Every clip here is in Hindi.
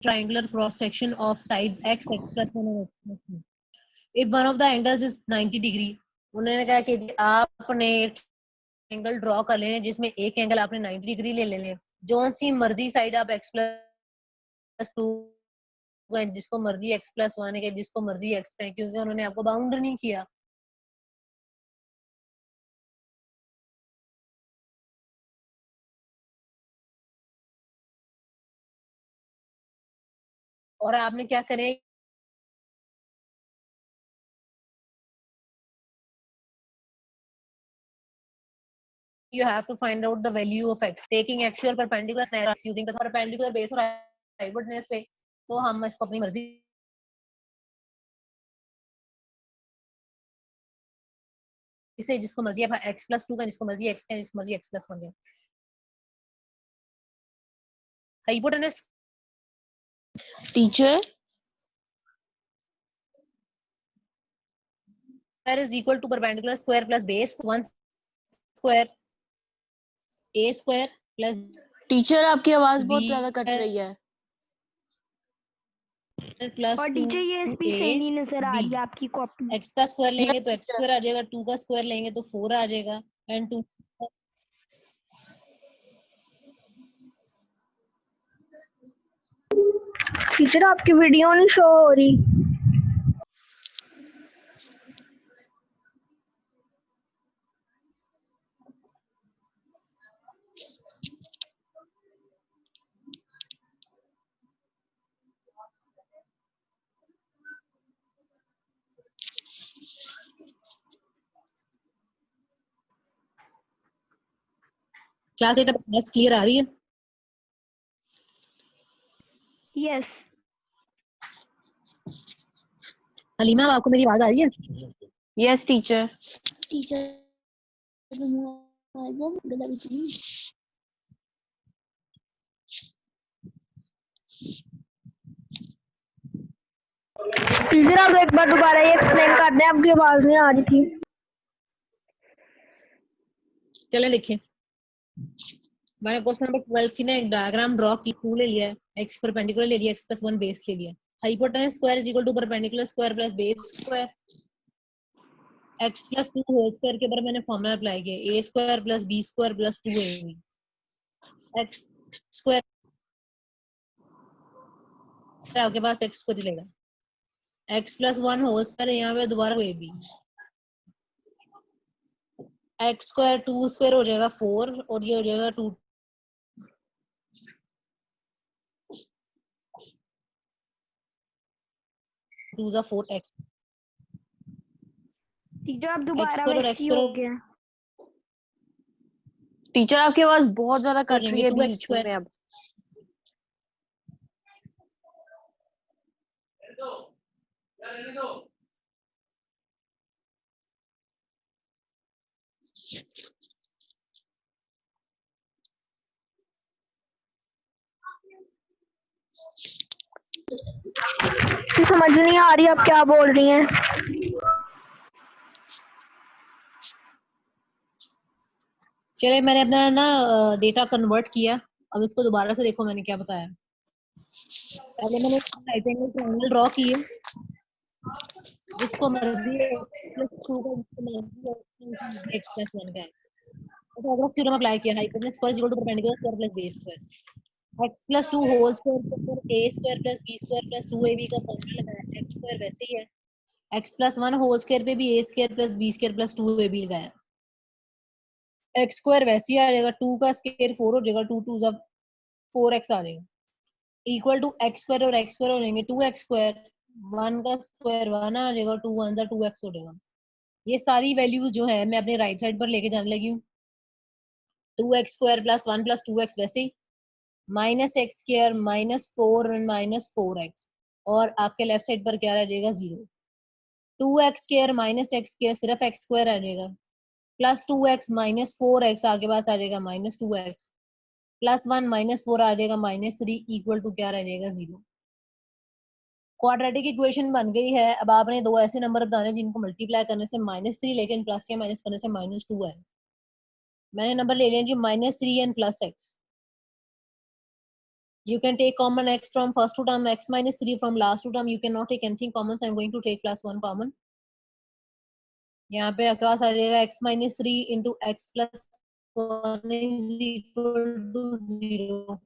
triangular cross section of sides x, x plus 1 and x plus 2. If one of the angles is 90 degree, उन्होंने कहा कि आपने एंगल ड्रॉ कर लेने जिसमें एक एंगल आपने 90 डिग्री ले लेने, जो सी मर्जी साइड आप x plus 2 जिसको मर्जी x plus 1 है, जिसको मर्जी x कहें, क्योंकि उन्होंने आपको बाउंड नहीं किया. और आपने क्या करें, you have to find out the value of x, taking actual perpendicular snapshots using the perpendicular base और hypotenuse पे, तो हम इसको अपनी मर्जी इसे जिसको मर्जी आप x plus 2 का, जिसको मर्जी x का, जिसको मर्जी x plus 1 का. Hypotenuse teacher square is equal to perpendicular square plus base 1 square a square plus teacher आपकी आवाज b बहुत ज्यादा कट रही है. प्लस और टीचर ये भी सही नहीं नजर आ रही है आपकी कॉपी. x का स्क्वायर लेंगे Yes, तो x स्क्वायर आ जाएगा, 2 का स्क्वायर लेंगे तो 4 आ जाएगा, एंड 2 टीचर आपकी वीडियो नहीं शो हो रही. क्लास 8 क्लास क्लियर आ रही है? यस. हलीमा, आपको मेरी आवाज आ रही है? Yes teacher. टीचर टीचर आप एक बार दोबारा ये एक्सप्लेन कर दें, आपकी आवाज नहीं आ रही थी. चले लिखें. मैंने क्वेश्चन नंबर 12 की ना एक डायग्राम ड्रॉ की, 2 ले लिया है, x परपेंडिकुलर ले लिया, x plus 1 बेस ले लिया. Hypotenuse square is equal to perpendicular square plus base square, x plus 2 whole square के ऊपर मैंने फॉर्मूला अप्लाई किया, a square plus b square plus 2ab, x square आपके पास x को दिलेगा, x plus 1 होल स्क्वायर, यहाँ पे दोबारा ab, x स्क्वायर 2 स्क्वायर हो जाएगा 4 और ये हो जाएगा 2 2 जा 4x. टीचर आप दोबारा और वैसे x ही स्क्वायर हो गया. टीचर आपकी आवाज बहुत ज्यादा कट रही है 2x बीच स्क्वायर. में. अब समझ नहीं आ रही आप क्या बोल रही हैं. चले, मैंने अपना ना डेटा कन्वर्ट किया, अब इसको दोबारा से देखो मैंने क्या बताया. पहले मैंने राइट एंगल ट्रायंगल ड्रॉ किए, जिसको मर्जी x plus 1 का है, पाइथागोरस थ्योरम अप्लाई किया, hypotenuse square is equal to perpendicular square plus base square, x plus 2 whole square के ऊपर a square plus b square plus 2ab का फॉर्मूला लगाया, x स्क्वायर वैसे ही है, x plus 1 होल स्क्वायर पे भी a square plus b square plus 2ab लगाया, x स्क्वायर वैसे ही आ जाएगा, 2 का स्क्वायर 4 हो जाएगा, 2 2 जा 4x आ जाएगा, इक्वल टू x स्क्वायर और x स्क्वायर हो जाएंगे 2x स्क्वायर, 1 का स्क्वायर 1 आ जाएगा, 2 1 जा 2x हो जाएगा. ये सारी वैल्यूज जो है मैं अपने राइट साइड पर लेके जाने लगी हूँ. 2x square plus 1 plus 2x वैसे ही, minus X square minus 4 and minus 4x, और आपके लेफ्ट साइड पर क्या रह जाएगा 0. 2x square minus X square सिर्फ x स्क्वायर आ जाएगा, प्लस 2x माइनस 4x आगे पास आ जाएगा माइनस 2x, प्लस 1 माइनस 4 आ जाएगा माइनस 3, इक्वल टू क्या रह जाएगा 0. क्वाड्रेटिक इक्वेशन बन गई है. अब आपने दो ऐसे नंबर बताने जिनको मल्टीप्लाई करने से -3 लेकिन प्लस या माइनस करने से -2 है. मैंने नंबर ले लिया जी -3 and plus x. You can take common x from first two term, x minus 3 from last two term. You cannot take anything common, so I'm going to take plus 1 common. यहाँ पे आपके पास आ जाएगा x minus 3 into x plus 1 is equal to 0.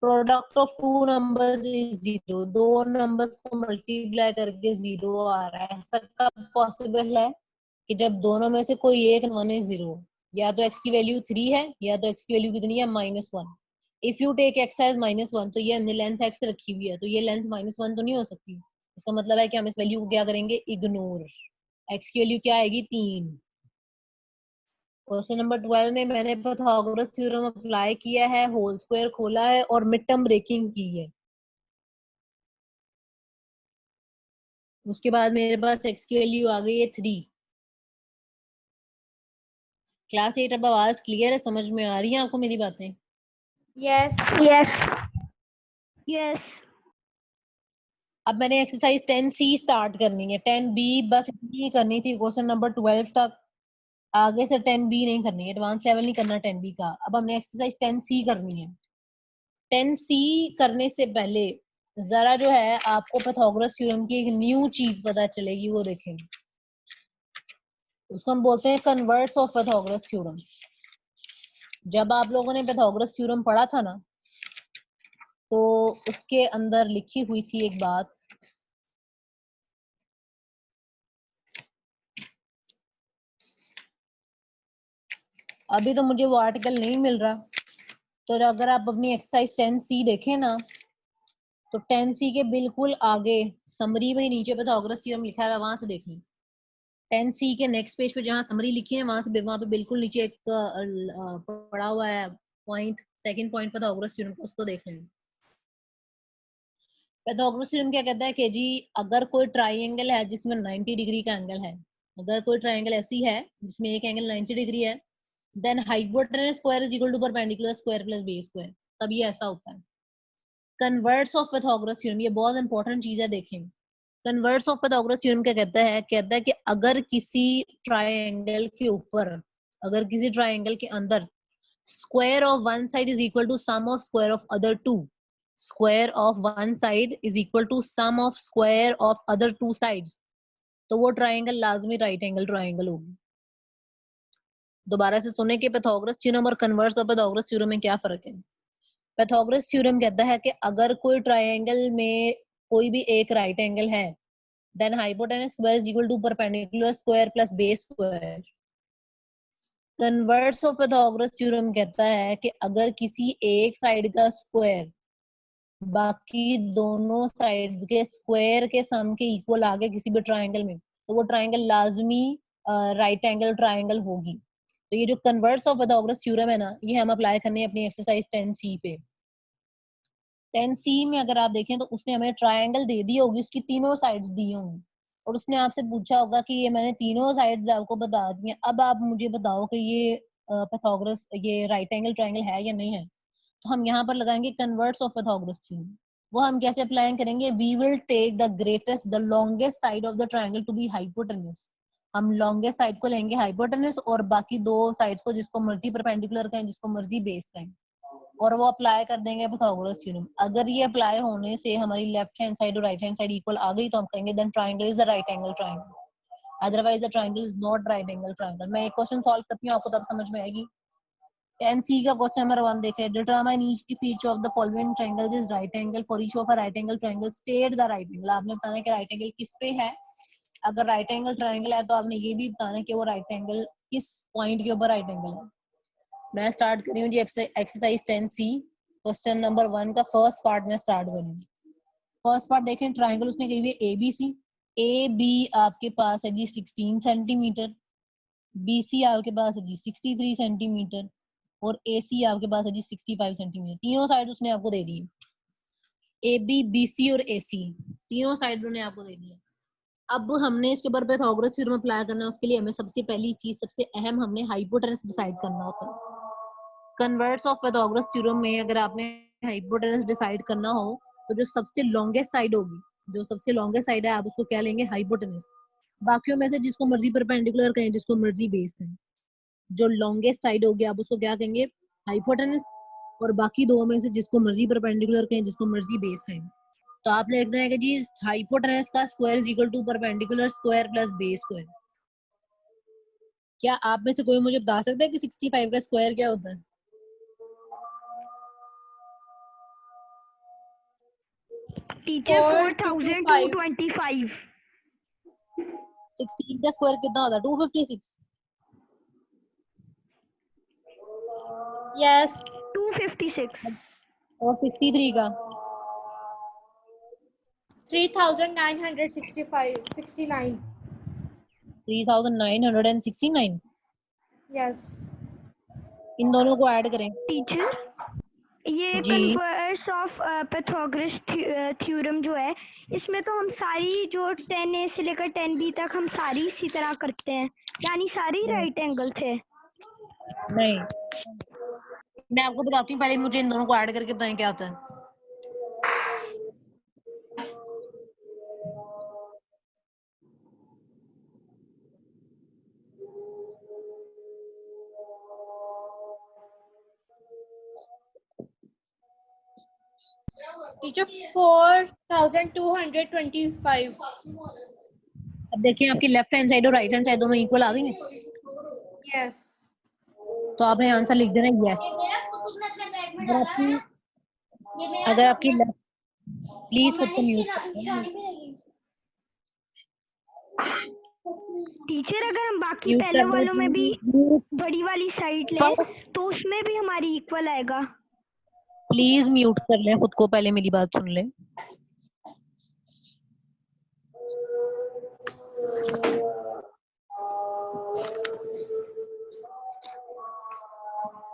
Product of two numbers is 0. दो numbers को multiply करके 0 आ रहा है. ऐसा कब possible है कि जब दोनों में से कोई एक वन है 0, या तो x की वैल्यू 3 है या तो x की वैल्यू कितनी है -1. If you take x as -1 तो ये हमने लेंथ x रखी हुई है, तो ये लेंथ -1 तो नहीं हो सकती. इसका मतलब है कि हम इस वैल्यू को क्या करेंगे, इग्नोर. x की वैल्यू क्या आएगी 3. क्वेश्चन नंबर 12 में मैंने पाइथागोरस थ्योरम अप्लाई किया है, होल स्क्वायर खोला है और मिड टर्म ब्रेकिंग की है. उसके बाद मेरे पास x की वैल्यू आ गई है 3. क्लास 8 अब आवाज क्लियर है, समझ में आ रही है आपको मेरी बातें? Yes yes yes. अब मैंने एक्सरसाइज 10C स्टार्ट करनी है. 10B बस इतनी करनी थी क्वेश्चन नंबर 12 तक, आगे से 10B नहीं करनी है, एडवांस लेवल नहीं करना 10B का. अब हमने एक्सरसाइज 10C करनी है. 10C करने से पहले जरा जो है आपको पाइथागोरस थ्योरम की एक न्यू चीज पता चलेगी, वो देखें. उसको हम बोलते हैं कन्वर्ट्स ऑफ पाइथागोरस थ्योरम. जब आप लोगों ने पाइथागोरस थ्योरम पढ़ा था ना, तो उसके अंदर लिखी हुई थी एक बात, अभी तो मुझे वो आर्टिकल नहीं मिल रहा. तो अगर आप अपनी एक्सरसाइज 10C देखें ना, तो 10C के बिल्कुल आगे समरी में नीचे पाइथागोरस थ्योरम लिखा है, वहां से देखें. 10C के नेक्स्ट पेज पे जहां समरी लिखी है, वहां पे बिल्कुल नीचे एक पड़ा हुआ है point, second point Pythagoras theorem, उसको देख लें. पाइथागोरस थ्योरम क्या कहता है कि जी अगर कोई ट्राइंगल है जिसमें 90 डिग्री का एंगल है, अगर कोई ट्राइंगल ऐसी है जिसमें एक एंगल 90 डिग्री है, then hypotenuse square is equal to perpendicular square plus base square, तब ये ऐसा होता है. कन्वर्ट्स ऑफ पाइथागोरस थ्योरम, ये बहुत इंपॉर्टेंट चीज है, देखें. कन्वर्ट्स ऑफ पाइथागोरस थ्योरम क्या कहता है कि अगर किसी ट्राइंगल के ऊपर, अगर किसी ट्राइंगल के अंदर square of one side is equal to sum of square of other two, square of one side is equal to sum of square of other two sides, तो वो ट्राइंगल लाजमी राइट एंगल ट्राइंगल होगी. दोबारा से सुने कि पाइथागोरस थ्योरम और कन्वर्ट्स ऑफ पाइथागोरस थ्योरम में क्या फर्क है. पाइथागोरस थ्योरम कहता है कि अगर कोई ट्राइंगल में कोई भी एक राइट एंगल है, then hypotenuse square is equal to perpendicular square plus base square. Converts of Pythagoras theorem कहता है कि अगर किसी एक साइड का स्क्वायर बाकी दोनों साइड्स के स्क्वायर के सम के इक्वल आ गए किसी भी ट्राइंगल में, तो वो ट्राइंगल लाजमी राइट एंगल ट्राइंगल होगी. तो ये जो कन्वर्ट्स ऑफ पाइथागोरस थ्योरम है ना, ये हम अप्लाई करने हैं अपनी एक्सरसाइज 10C पे. 10C में अगर आप देखें तो उसने हमें ट्राइंगल दे दी होगी, उसकी तीनों साइड्स दी होंगी, और उसने आपसे पूछा होगा कि ये मैंने तीनों साइड्स आपको बता दी हैं, अब आप मुझे बताओ कि ये पाइथागोरस ये राइट एंगल ट्राइंगल है या नहीं है. तो हम यहाँ पर लगाएंगे कन्वर्ट्स ऑफ पाइथागोरस थ्योरम. वो हम कैसे अप्लाई करेंगे, we will take the greatest the longest side of the triangle to be hypotenuse. हम लॉन्गेस्ट साइड को लेंगे हाइपोटेनस और बाकी दो साइड्स को जिसको मर्जी परपेंडिकुलर कहें, जिसको मर्जी बेस कहें, और वो अप्लाई कर देंगे पाइथागोरस थ्योरम. अगर ये अप्लाई होने से हमारी लेफ्ट हैंड साइड और राइट हैंड साइड इक्वल आ गई, तो हम कहेंगे then triangle is the right angle triangle, otherwise the triangle is not right angle triangle. मैं एक क्वेश्चन सॉल्व करती हूँ, आपको तब समझ में आएगी. 10C का क्वेश्चन नंबर 1 देखें. Determine each of the following triangles is right angle for each of a right angle triangle, state the right angle. आपने बताना है कि राइट एंगल किस पे है. अगर राइट एंगल ट्रायंगल है तो आपने ये भी बताना है कि वो राइट एंगल किस पॉइंट के ऊपर राइट एंगल है. मैं स्टार्ट कर रही हूँ जी एक्सरसाइज 10C. क्वेश्चन नंबर 1 का फर्स्ट पार्ट में स्टार्ट करूंगी. फर्स्ट पार्ट देखें, ट्राइंगल उसने कही हुई है ABC. AB आपके पास है जी 16 सेंटीमीटर, BC आपके पास है जी 63 सेंटीमीटर, और AC आपके पास है जी 65 सेंटीमीटर. तीनों साइड उसने आपको दे दी. AB, BC और AC तीनों साइड उन्होंने आपको दे दी. अब हमने इसके ऊपर पाइथागोरस थ्योरम अप्लाई करना है. उसके लिए हमें सबसे पहली चीज, सबसे अहम, हमने हाइपोटेनस डिसाइड करना होता है. कन्वर्ट्स ऑफ पाइथागोरस थ्योरम में अगर आपने हाइपोटेनस डिसाइड करना हो, तो जो सबसे लॉन्गेस्ट साइड होगी, जो सबसे लॉन्गेस्ट साइड है, आप उसको क्या लेंगे, हाइपोटेनस. बाकियों में से जिसको मर्जी परपेंडिकुलर कहें, जिसको मर्जी बेस कहें, जो लॉन्गेस्ट साइड होगी आप उसको क्या कहेंगे, हाइपोटेनस. और बाकी दो में से जिसको मर्जी परपेंडिकुलर कहें, जिसको मर्जी बेस कहें। तो आप लिखते हैं कि जी हाइपोटेनस का square is equal to perpendicular square plus base square. क्या आप में से कोई मुझे बता सकता है कि 65 का स्क्वायर क्या होता है? टीचर 4225। 4225। 16 का स्क्वायर कितना होता है? 256। यस 256। और 63 का 3965 69। 3969। यस इन दोनों को ऐड करें टीचर ये जी। कन्वर्स ऑफ पाइथागोरस थ्योरम जो है, इसमें तो हम सारी जो 10A से लेकर 10B तक हम सारी इसी तरह करते हैं, यानी सारे राइट एंगल थे। नहीं, मैं आपको बताती हूँ, पहले मुझे इन दोनों को ऐड करके बताएं क्या होता है। टीचर 4225। अब देखिए आपकी लेफ्ट हैंड साइड और राइट हैंड साइड दोनों इक्वल आ गई हैं, यस तो आपने आंसर लिख देना यस। अगर आपकी लेफ्ट, प्लीज खुद को म्यूट करें। टीचर अगर हम बाकी म्यूट पहले कर वालों में भी दो बड़ी वाली साइड लें तो उसमें भी हमारी इक्वल आएगा। प्लीज म्यूट कर लें खुद को, पहले मेरी बात सुन लें।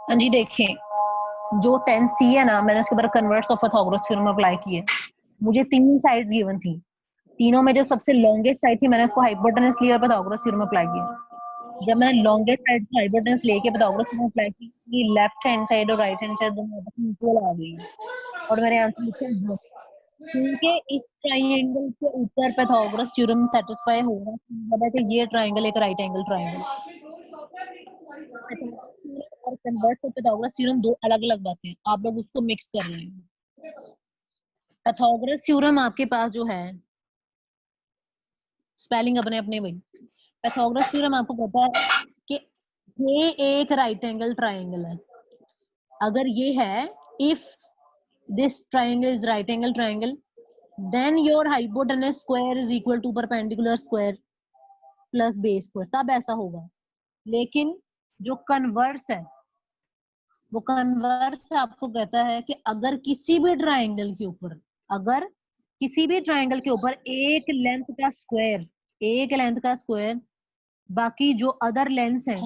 हाँ जी, देखें जो 10C है ना, मैंने उसके ऊपर converse of Pythagoras theorem apply की है। मुझे तीन साइड्स गिवन थी, तीनों में जो सबसे लॉन्गेस्ट साइड थी मैंने उसको हाइपोटेनस लिया और पाइथागोरस थ्योरम अप्लाई किया। जब मैंने लॉन्गेस्ट साइड को हाइपोटेनस लेके पाइथागोरस थ्योरम अप्लाई की, लेफ्ट हैंड साइड और राइट हैंड साइड दोनों आपस में इक्वल आ गई और मैंने आंसर लिखा है क्योंकि इस ट्राइंगल के ऊपर पाइथागोरस थ्योरम सेटिस्फाई हो रहा है, मतलब है कि ये ट्राइंगल एक राइट एंगल ट्राइंगल। और कन्वर्स ऑफ पाइथागोरस थ्योरम दो अलग-अलग बातें हैं, आप लोग उसको मिक्स कर रहे हैं। पाइथागोरस थ्योरम आपके पास जो है, स्पेलिंग अपने अपने भाई, पाइथागोरस थ्योरम आपको पता है कि ये एक राइट एंगल ट्राइंगल है। अगर ये है, if this triangle is right angle triangle, then your hypotenuse square is equal to perpendicular square plus base square, तब ऐसा होगा। लेकिन जो कन्वर्स है, वो कन्वर्स आपको कहता है कि अगर किसी भी ट्राइंगल के ऊपर, अगर किसी भी ट्राइंगल के ऊपर एक लेंथ का स्क्वायर बाकी जो अदर लेंथ है,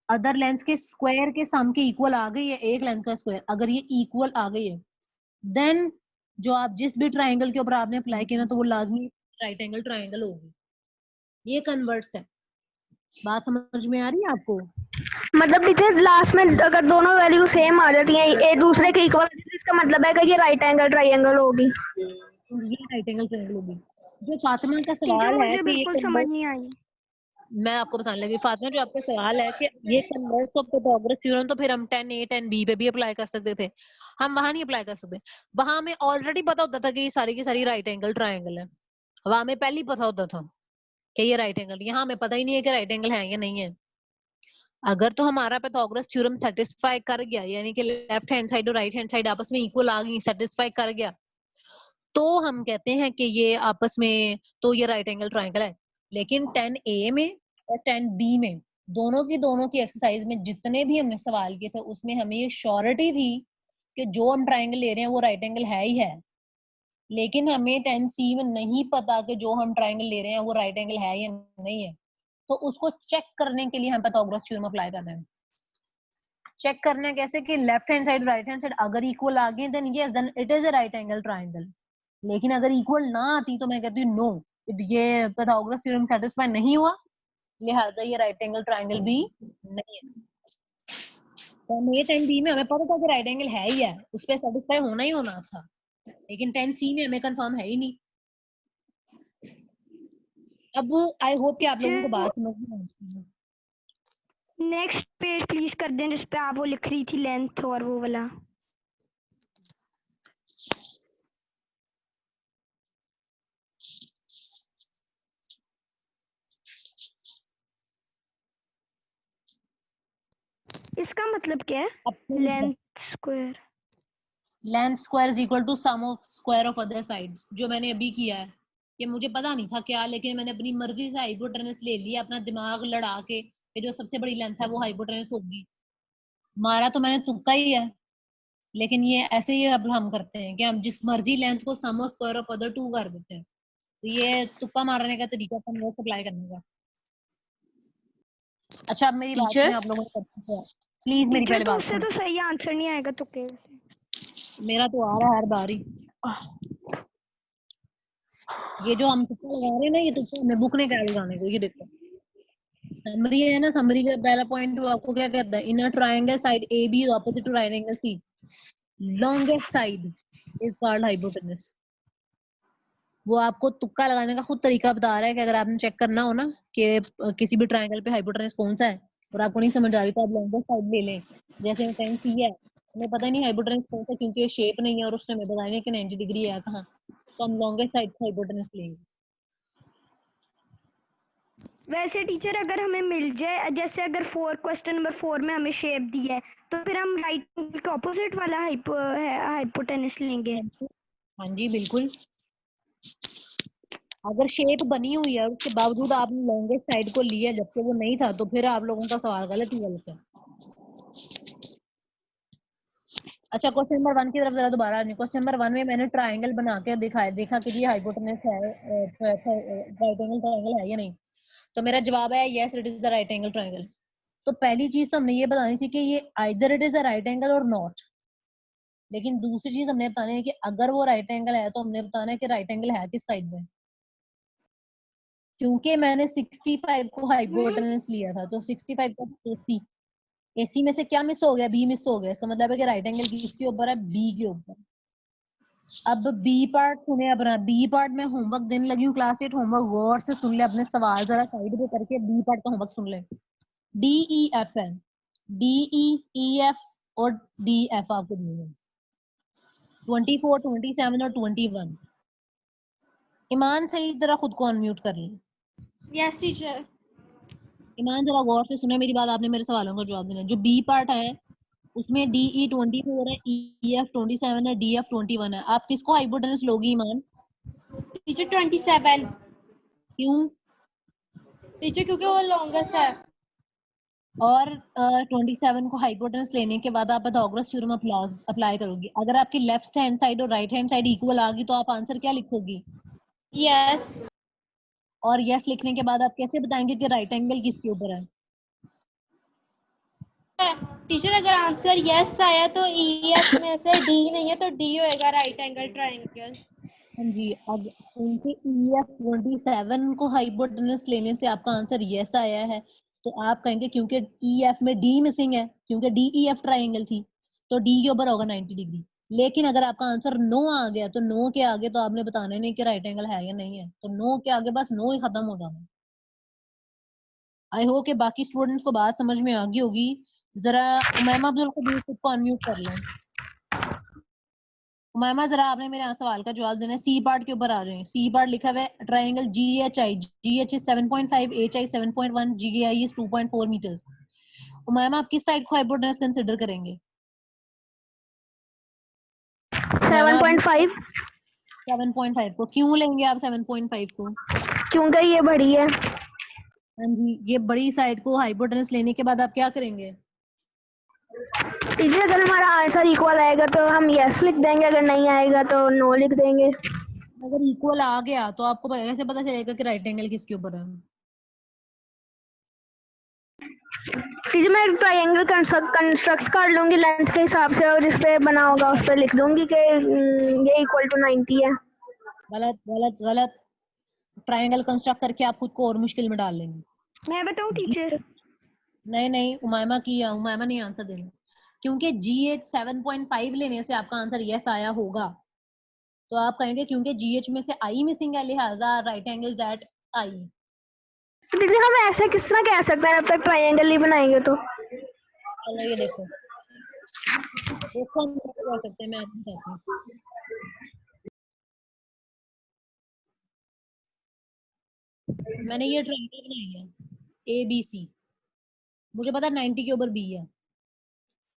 अदर लेंथ के स्क्वायर के सम के इक्वल आ गई है, एक लेंथ का स्क्वायर अगर ये इक्वल आ गई है, देन जो आप जिस भी ट्राइंगल के ऊपर आपने अप्लाई किया ना, तो वो लाजमी राइट एंगल ट्राइंगल होगी। ये कन्वर्ट्स है। बात समझ में आ रही है आपको? मतलब टीचर लास्ट में अगर दोनों वैल्यू सेम आ जाती हैं, एक दूसरे के इक्वल, इसका मतलब है कि ये राइट एंगल ट्राइंगल होगी। ये राइट एंगल ट्राइंगल होगी। जो फातिमा का टीचर सवाल है मुझे कि बिल्कुल समझ नहीं आई। मैं आपको बताने लगी, फातिमा जो आपका सवाल है कि ये कन्वर्ट्स ऑफ पाइथागोरस थ्योरम, तो फिर हम 10A 10B पे भी अप्लाई कर सकते थे, हम वहां नहीं अप्लाई कर सकते। वहां हमें ऑलरेडी पता होता था कि ये सारी की सारी राइट एंगल ट्राइंगल है, वहां हमें पहले ही पता होता था कि ये राइट एंगल। यहाँ हमें पता ही नहीं है कि राइट एंगल है या नहीं है। अगर तो हमारा पाइथागोरस थ्योरम सेटिस्फाई कर गया, यानी कि लेफ्ट हैंड साइड और राइट हैंड साइड आपस में इक्वल आ गई, सेटिस्फाई कर गया, तो हम कहते हैं कि ये आपस में, तो ये राइट एंगल ट्राइंगल है। लेकिन 10A में और 10B में दोनों की एक्सरसाइज में जितने भी हमने सवाल किए थे, उसमें हमें ये श्योरिटी थी कि जो हम ट्राइंगल ले रहे हैं वो राइट एंगल है ही है। लेकिन हमें 10C में नहीं पता कि जो हम ट्राइंगल ले रहे हैं वो राइट एंगल है या नहीं है। तो उसको चेक करने के लिए हम पाइथागोरस थ्योरम अप्लाई कर रहे हैं। चेक करना कैसे कि left hand side right hand side अगर इक्वल आ गए, then yes, then it is a right angle triangle. लेकिन अगर इक्वल ना आती तो मैं कहती हूँ नो, ये पाइथागोरस थ्योरम सेटिस्फाई नहीं हुआ, लिहाजा ये राइट एंगल ट्राइंगल भी नहीं है। तो 10B में हमें पता था कि राइट एंगल है ही है, उस पर सेटिस्फाई होना ही होना था, लेकिन 10C में हमें कंफर्म है ही नहीं। अब आई होप कि आप लोगों को बात समझ में आ रही है। नेक्स्ट पेज प्लीज कर दें जिस पे आप वो लिख रही थी लेंथ और वो वाला। इसका मतलब क्या है? Length square. Length square is equal to sum of square of other sides, जो मैंने अभी किया है। ये मुझे पता नहीं था क्या, लेकिन मैंने अपनी मर्जी से हाइपोटेनस ले लिया, अपना दिमाग लड़ा के। ये जो सबसे बड़ी लेंथ है वो हाइपोटेनस होगी। मारा तो मैंने तुक्का ही है, लेकिन ये ऐसे ही अब हम करते हैं कि हम जिस मर्जी लेंथ को sum of square of other two कर देते हैं। तो ये तुक्का मारने का तरीका था नोट अप्लाई करने का। अच्छा, अब मेरी बात टीचर में आप लोगों ने प्लीज मेरी टीचर पहले तो बात उससे सुनो। तो सही आंसर नहीं आएगा तो क्या? मेरा तो आ रहा है हर बार ही। ये जो हम तुक्का लगा रहे हैं ना, ये तुक्का हमें बुक ने क्या लगाने को। ये देखो समरी है ना, समरी का पहला पॉइंट वो आपको क्या कहता है? In a triangle side A B is opposite to right angle C, longest side is called hypotenuse. वो आपको तुक्का लगाने का खुद तरीका बता रहा है कि अगर आपने चेक करना हो ना कि किसी भी ट्रायंगल पे हाइपोटेनस कौन सा है और आपको नहीं समझ आ रही, तो आप लॉन्गेस्ट साइड ले लें। जैसे टेन सी है, हमें पता नहीं हाइपोटेनस कौन सा, क्योंकि ये शेप नहीं है और उसने हमें बताया नहीं कि 90 डिग्री है कहाँ, तो हम लॉन्गेस्ट साइड का हाइपोटेनस लेंगे। वैसे टीचर अगर हमें मिल जाए, जैसे अगर क्वेश्चन नंबर 4 में हमें शेप दी है तो फिर हम राइट एंगल के ऑपोजिट वाला हाइपोटेनस लेंगे। हाँ जी बिल्कुल। अगर शेप बनी हुई है और उसके बावजूद आपने लॉन्गेस्ट साइड को लिया जबकि वो नहीं था, तो फिर आप लोगों का सवाल गलत है। अच्छा, क्वेश्चन नंबर 1 की तरफ जरा दोबारा आने। क्वेश्चन नंबर 1 में मैंने ट्रायंगल बना के देखा कि ये हाइपोटेनस है, राइट एंगल ट्रायंगल है या नहीं। तो मेरा जवाब है yes, it is the right angle triangle. तो पहली चीज तो हमने ये बतानी थी कि ये either it is a right angle और नॉट। लेकिन दूसरी चीज हमने बतानी है कि अगर वो राइट एंगल है तो हमने बताना है कि राइट एंगल है किस साइड में। क्योंकि मैंने 65 को हाइपोटेनस लिया था, तो 65 का एसी, एसी में से क्या मिस हो गया? बी मिस हो गया। इसका मतलब है कि राइट एंगल किसके ऊपर है? बी के ऊपर। अब बी पार्ट सुने अपना। बी पार्ट में होमवर्क देने लगी हूँ, क्लास 8 होमवर्क गौर से सुन ले, अपने सवाल जरा साइड पे करके बी पार्ट का होमवर्क सुन ले। डी ई एफ है, डी ई एफ और डी एफ आपको दिए हैं 24, 27 और 21। ईमान सही जरा खुद को अनम्यूट कर ले। Yes, teacher. ईमान जरा गौर से सुने मेरी बात, आपने मेरे सवालों का जवाब देना। जो बी पार्ट है उसमें डी ई 24 है, ई एफ 27 है, डी एफ 21 है। आप किसको हाइपोटेनस लोगी ईमान? Teacher 27. क्यों? टीचर क्योंकि वो लॉन्गेस्ट है। और 27 को हाइपोटेनस लेने के बाद आप पाइथागोरस थ्योरम अप्लाई करोगी। अगर आपकी लेफ्ट हैंड साइड और राइट हैंड साइड इक्वल आ गई तो आप आंसर क्या लिखोगी? यस। और यस लिखने के बाद आप कैसे बताएंगे कि राइट एंगल किसके ऊपर है? टीचर अगर आंसर यस आया तो ई एफ में से डी नहीं है तो डी होएगा राइट एंगल ट्रायंगल। हाँ जी। अब क्योंकि ई एफ 27 को हाइपोटेनस लेने से आपका आंसर यस आया है, तो आप कहेंगे क्योंकि ई एफ में डी मिसिंग है, क्योंकि डी ई एफ ट्राइंगल थी, तो डी के ऊपर होगा 90 डिग्री। लेकिन अगर आपका आंसर नो आ गया तो नो के आगे तो आपने बताना नहीं कि राइट एंगल है या नहीं है, तो नो के आगे बस नो ही खत्म हो जाना। आई होप कि बाकी स्टूडेंट्स को बात समझ में आ गई होगी। जरा उमैमा अब्दुल कदीर को अनम्यूट कर लें। उमैमा जरा आपने मेरे यहाँ सवाल का जवाब देना है। सी पार्ट के ऊपर आ रहे हैं। सी पार्ट लिखा हुआ है triangle G H I, G H is 7.5, H I 7.1, G I is 2.4 meters. Umaima आप किस साइड को हाइपोटेनस कंसीडर करेंगे? 7.5 7.5 को। क्यों लेंगे आप 7.5 को? क्योंकि ये बड़ी है। हाँ जी, ये बड़ी साइड को हाइपोटेनस लेने के बाद आप क्या करेंगे? टीचर अगर हमारा आंसर इक्वल आएगा तो हम यस लिख देंगे, अगर नहीं आएगा तो नो लिख देंगे। अगर इक्वल आ गया तो आपको कैसे पता चलेगा कि राइट एंगल किसके ऊपर है? टीचर मैं ट्रायंगल कंस्ट्रक्ट कर लूंगी लेंथ के हिसाब से, और जिस पे बना होगा उस पे लिख दूंगी कि ये इक्वल टू 90 है। गलत गलत गलत। ट्रायंगल कंस्ट्रक्ट करके आप खुद को और मुश्किल में डाल लेंगे। मैं बताऊं टीचर? नहीं नहीं, उमैमा नहीं आंसर देना। क्योंकि GH 7.5 लेने से आपका आंसर यस आया होगा, तो आप कहेंगे क्योंकि GH में से आई मिसिंग है लिहाजा राइट एंगल दैट आई। दीदी हम ऐसे किस तरह कह सकते हैं जब तक ट्रायंगल नहीं बनाएंगे तो? चलो ये देखो हम क्या कर सकते हैं, मैं आपको बताती हूँ। मैंने ये ट्रायंगल बनाई है ABC, मुझे पता 90 के ऊपर B है।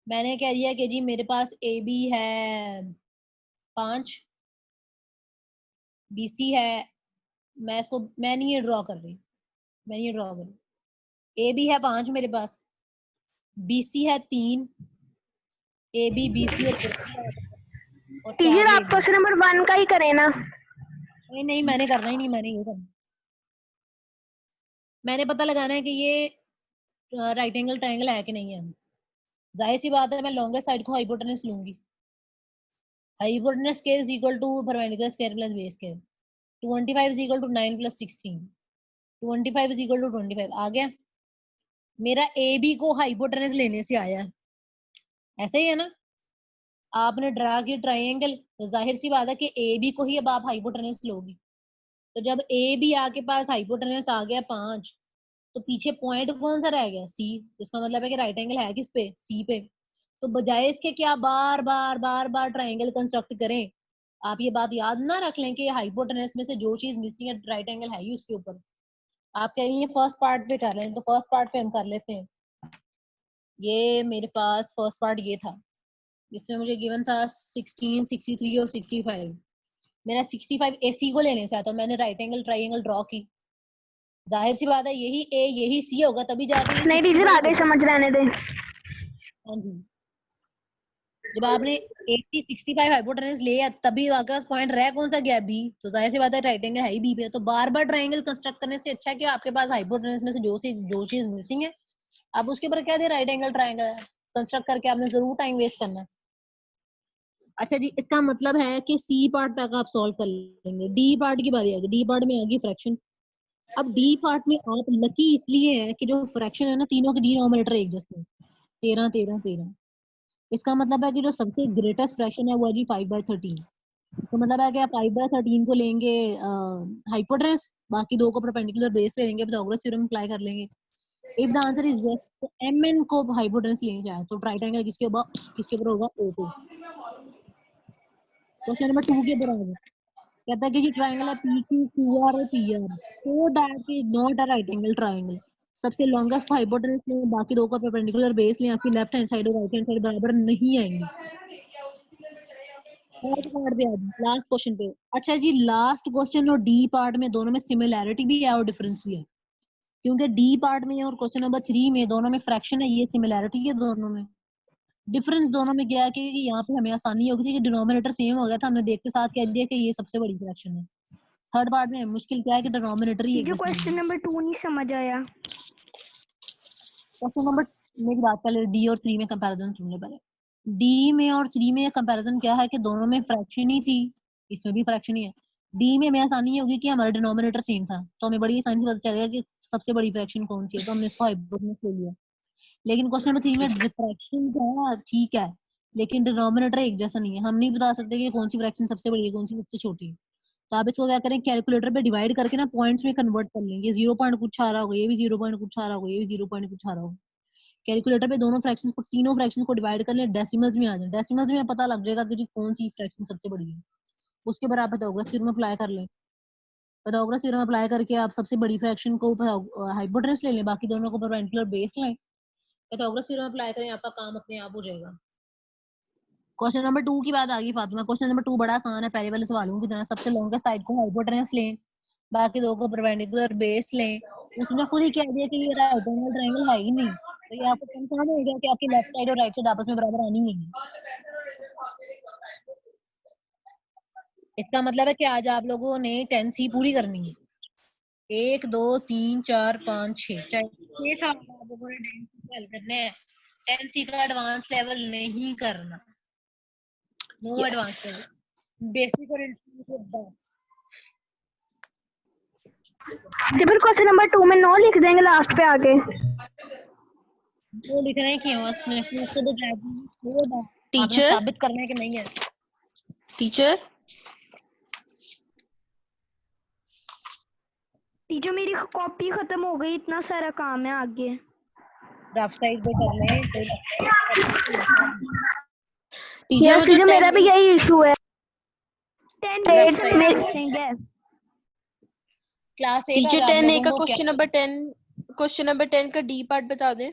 मैंने कह दिया कि जी मेरे पास AB है 5, BC है, मैं नहीं ये ड्रॉ कर रही, AB है 5 मेरे पास, BC है 3, AB BC और AC है, और क्या टीचर आगे आप क्वेश्चन नंबर 1 का ही करें ना। नहीं मैंने करना ही नहीं, मैंने ये करना, मैंने पता लगाना है कि ये राइट एंगल ट्रायंगल है कि नहीं है। जाहिर सी बात है मैं लॉन्गेस्ट साइड को हाइपोटेनस लूंगी। Hypotenuse square is equal to perpendicular square plus base square. 25 is equal to 9 plus 16, 25 is equal to 25 आ गया। मेरा ए बी को हाइपोटेनस लेने से आया, ऐसे ही है ना। आपने ड्रा किया ट्रायंगल, तो जाहिर सी बात है कि ए बी को ही अब आप हाइपोटेनस लोगी। तो जब ए बी आपके पास हाइपोटेनस आ गया 5, तो पीछे पॉइंट कौन सा रह गया? सी। इसका मतलब है कि राइट एंगल है किस पे? सी पे। तो बजाय इसके क्या बार बार ट्रायंगल कंस्ट्रक्ट करें, आप ये बात याद ना रख लें कि हाइपोटेनस में से जो चीज मिसिंग है राइट एंगल है ही उसके ऊपर। आप कह रही हैं फर्स्ट पार्ट पे कर रहे हैं, तो फर्स्ट पार्ट पे हम कर लेते हैं। ये मेरे पास फर्स्ट पार्ट ये था, इसमें मुझे गिवन था 16, 63 और 65। मेरा 65 AC को लेने से आता, तो मैंने राइट एंगल ट्रायंगल ड्रॉ की। जाहिर सी बात है यही A यही C होगा, तभी जाके ये नहीं टीचर 65 आगे होगा। समझ रहने दे। हाँ जी, जब आपने 80 65 हाइपोटेनस लिया तभी आपके पास पॉइंट रह कौन सा गया? B। तो जाहिर सी बात है राइट एंगल है ही B पे। तो बार बार ट्रायंगल कंस्ट्रक्ट करने से अच्छा है कि आपके पास हाइपोटेनस में से जो चीज मिसिंग है आप उसके ऊपर क्या दे राइट एंगल ट्रायंगल कंस्ट्रक्ट करके आपने जरूर टाइम वेस्ट करना है। अच्छा जी, इसका मतलब है कि C पार्ट तक आप सॉल्व कर लेंगे, D पार्ट की बारी आएगी। D पार्ट में आएगी फ्रैक्शन। अब D पार्ट में आप लकी इसलिए है कि जो फ्रैक्शन है ना, तीनों के डिनोमिनेटर एक जैसे 13 13 13। इसका मतलब है कि जो सबसे ग्रेटेस्ट फ्रैक्शन है वो है जी 5/13। इसका मतलब है कि आप 5/13 को लेंगे हाइपोटेनस, बाकी दो को परपेंडिकुलर बेस ले लेंगे, पिथागोरस थ्योरम अप्लाई कर लेंगे। If the answer is yes, तो mn को हाइपोटेनस लेने चाहिए, तो राइट एंगल किसके ऊपर होगा? O पे। क्वेश्चन नंबर 2 के ऊपर आ गया। कहता है कि जी ट्रायंगल है PQQR और PR, so that is not a right angle triangle. सबसे लॉन्गेस्ट को हाइपोटेनस लें, बाकी दो को परपेंडिकुलर बेस लें, आपकी लेफ्ट हैंड साइड और राइट हैंड साइड बराबर नहीं आएंगी। पार्ट पे आ जाए, लास्ट क्वेश्चन पे। अच्छा जी, लास्ट क्वेश्चन और डी पार्ट में दोनों में सिमिलैरिटी भी है और डिफरेंस भी है, क्योंकि डी पार्ट में और क्वेश्चन नंबर 3 में दोनों में फ्रैक्शन है, ये सिमिलैरिटी है दोनों में। डिफरेंस दोनों में क्या है कि यहाँ पे हमें आसानी होगी थी कि डिनोमिनेटर सेम हो गया था, हमने देखते साथ कह दिया कि ये सबसे बड़ी फ्रैक्शन है। थर्ड पार्ट में मुश्किल क्या है कि डिनोमिनेटर ही एक टीचर जैसा क्वेश्चन है। नंबर 2 नहीं समझ आया। क्वेश्चन नंबर, मेरी बात पहले डी और 3 में कंपैरिजन सुन ले पहले। डी में और 3 में कंपैरिजन क्या है कि दोनों में फ्रैक्शन ही थी, इसमें भी फ्रैक्शन ही है। डी में हमें आसानी होगी कि हमारा डिनोमिनेटर सेम था, तो हमें बड़ी आसानी से पता चलेगा कि सबसे बड़ी फ्रैक्शन कौन सी है, तो हमने इसको हाइपोटेनस ले लिया। लेकिन क्वेश्चन नंबर 3 में फ्रैक्शन है ठीक है, लेकिन डिनोमिनेटर एक जैसा नहीं है। हम नहीं बता सकते कि कौन सी फ्रैक्शन सबसे बड़ी है, कौन सी सबसे छोटी है। तो आप इसको क्या करें, कैलकुलेटर पे डिवाइड करके ना पॉइंट्स में कन्वर्ट कर लेंगे। 0 पॉइंट कुछ आ रहा होगा, ये भी 0 पॉइंट कुछ आ रहा होगा, ये भी 0 पॉइंट कुछ आ रहा होगा। कैलकुलेटर पे दोनों फ्रैक्शंस को, तीनों फ्रैक्शंस को डिवाइड कर ले, डेसिमल्स में आ जाए। डेसिमल्स में पता लग जाएगा कि जी कौन सी फ्रैक्शन सबसे बड़ी है। उसके बाद आप पिथागोरस थ्योरम अप्लाई कर लें। पिथागोरस थ्योरम अप्लाई करके आप सबसे बड़ी फ्रैक्शन को हाइपोटेनस ले लें, बाकी दोनों को परपेंडिकुलर बेस लें। पिथागोरस थ्योरम अप्लाई करें, आपका काम अपने आप हो जाएगा। क्वेश्चन नंबर 2 की बात आ गई फातिमा। क्वेश्चन नंबर 2 बड़ा आसान है, पहले वाले सवालों की तरह। सबसे लॉन्गेस्ट साइड को हाइपोटेनस लें, बाकी दो को परपेंडिकुलर बेस लें। उसने खुद ही कह दिया कि ये राइट एंगल ट्रायंगल है ही नहीं, तो ये आपको कंफर्म हो गया कि आपकी लेफ्ट साइड और राइट साइड आपस में बराबर आनी है। इसका मतलब है कि आज आप लोगों ने 10C पूरी करनी है। 1 2 3 4 5 6 6 सवाल आप लोगों ने 10C हल करने हैं। 10C का एडवांस लेवल नहीं करना, नो एडवांस लेवल, बेसिक और इंटरमीडिएट बस। तो फिर क्वेश्चन नंबर 2 में 9 लिख देंगे लास्ट पे आके। वो लिख रहे हैं कि उसने प्रूफ तो जाएगी, आपने टीचर साबित करना है कि नहीं है। टीचर टीचर मेरी कॉपी खत्म हो गई, इतना सारा काम है आगे। रफ साइड पे कर लें तो टीचर वो जो टीचर मेरा 10 भी यही इशू है। 10 Left मिनट side में पे। मिसिंग है। क्लास 8 टीचर आप 10 ए लोगों का को क्या क्वेश्चन नंबर 10 का डी पार्ट बता दें।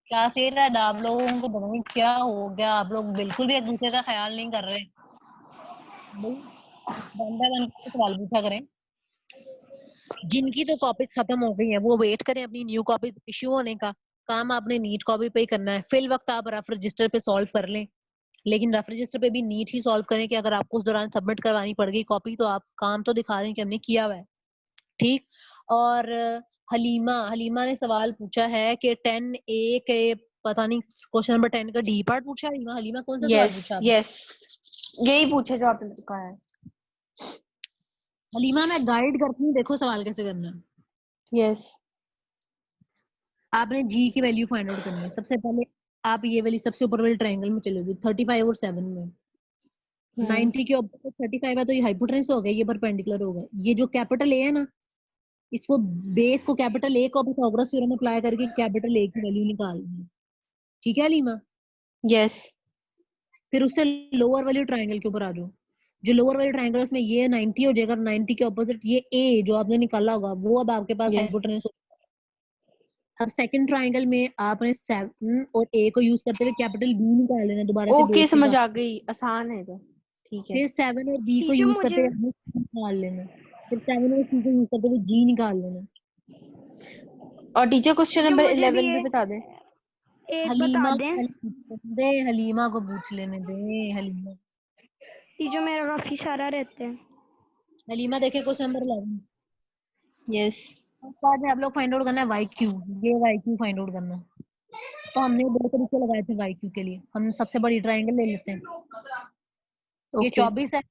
क्लास 8 है, आप लोगों को पता नहीं क्या हो गया, आप लोग बिल्कुल भी एक दूसरे का ख्याल नहीं कर रहे। बंदा बन के सवाल पूछा करें। जिनकी तो कॉपीज खत्म हो गई हैं वो वेट करें अपनी न्यू कॉपी इश्यू होने का। काम आपने नीट कॉपी पे ही करना है। फिल वक्त आप रफ रजिस्टर पे सॉल्व कर लें, लेकिन रफ रजिस्टर पे भी नीट ही सॉल्व करें कि अगर आपको उस दौरान सबमिट करवानी पड़ गई कॉपी तो आप काम तो दिखा दें कि हमने किया हुआ है। ठीक। और हलीमा ने सवाल पूछा है कि 10A के पता नहीं क्वेश्चन नंबर 10 का डी पार्ट पूछा है। हलीमा कौन सा सवाल पूछा आपने? यस यही पूछे जो आपने कहा है। हलीमा मैं गाइड करती हूँ, देखो सवाल कैसे करना है। यस आपने जी की वैल्यू फाइंड आउट करनी है। सबसे पहले आप ये वाली सबसे ऊपर वाले ट्रायंगल में चलोगे 35 और 7 में। 90 के ऊपर 35 है तो ये हाइपोटेनस हो गया, ये परपेंडिकुलर हो गया। ये जो कैपिटल ए है ना, इसको बेस को कैपिटल ए को पाइथागोरस थ्योरम अप्लाई करके कैपिटल ए की वैल्यू निकालनी है। ठीक है हलीमा? यस फिर उससे लोअर वाले ट्रायंगल के ऊपर आ जाओ। जो लोअर वाले ट्रायंगल उसमें ये 90 हो जाएगा, 90 के ऑपोजिट ये ए जो आपने निकाला होगा वो अब आपके पास Yes. हाइपोटेनस हो। अब सेकंड ट्रायंगल में आपने 7 और ए को यूज करते हुए कैपिटल बी निकाल लेना दोबारा से। ओके समझ आ गई, आसान है तो ठीक है। फिर 7 और बी को टीचर यूज करते मुझे हुए C निकाल लेना। फिर 7 और सी को यूज करते हुए जी निकाल लेना। और टीचर क्वेश्चन टीचर नंबर मुझे 11 भी एक बता दें। एक बता हलीमा दें। दे, हलीमा को पूछ लेने दे। हलीमा टीचर मेरा काफी सारा रहता है। हलीमा देखे क्वेश्चन नंबर 11। यस बाद में आप लोग फाइंड आउट करना है वाई क्यू। ये वाई क्यू फाइंड आउट करना। तो हमने दो तरीके लगाए थे वाई क्यू के लिए। हम सबसे बड़ी ट्रायंगल ले लेते हैं। ये ओके 24 है,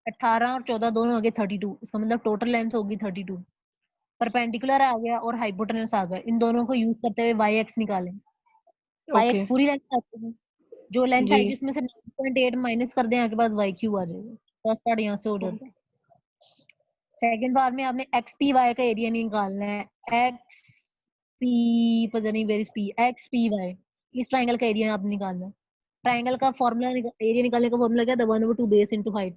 18 और 14 दोनों हो गए 32। इसका मतलब टोटल लेंथ होगी 32। परपेंडिकुलर आ गया और हाइपोटेनस आ गया। इन दोनों को यूज करते हुए वाई एक्स निकालें। वाई एक्स ओके पूरी लेंथ आती है, जो लेंथ जी आएगी उसमें से 9.8 माइनस कर दें, आपके पास वाई क्यू आ जाएगा। फर्स्ट पार्ट यहाँ से हो जाता है। सेकंड पार्ट में आपने एक्स पी वाई का एरिया निकालना है। एक्स पी पता नहीं where is P, X P Y, इस ट्रायंगल का एरिया आपने निकालना है। ट्रायंगल का फॉर्मूला एरिया निकालने का फॉर्मूला क्या था? 1/2 बेस इनटू हाइट।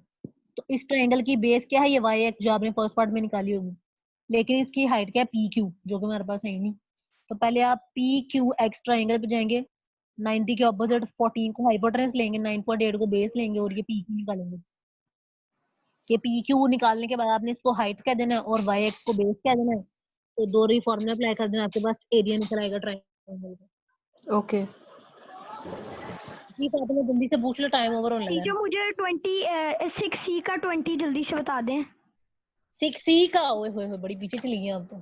तो इस ट्रायंगल की बेस क्या है? ये वाई एक्स जो आपने फर्स्ट पार्ट में निकाली होगी। लेकिन इसकी हाइट क्या है? पी क्यू, जो कि हमारे पास है ही नहीं। तो पहले आप पी क्यू एक्स ट्रायंगल पे जाएंगे, 90 के ऑपोजिट 14 को हाइपोटेनस लेंगे, 9.8 को बेस लेंगे और ये पी क्यू निकालेंगे। ये पी क्यू निकालने के बाद आपने इसको हाइट कह देना है और वाई एक्स को बेस कह देना है। तो दो ही फॉर्मूला अप्लाई कर देना, आपके पास एरिया निकल आएगा ट्रायंगल का। ओके ठीक है, आपने जल्दी से पूछ लो, टाइम ओवर होने लगा टीचर है। मुझे 6C का 20 जल्दी से बता दें। 6C का ओए होए होए बड़ी पीछे चली गई आप तो।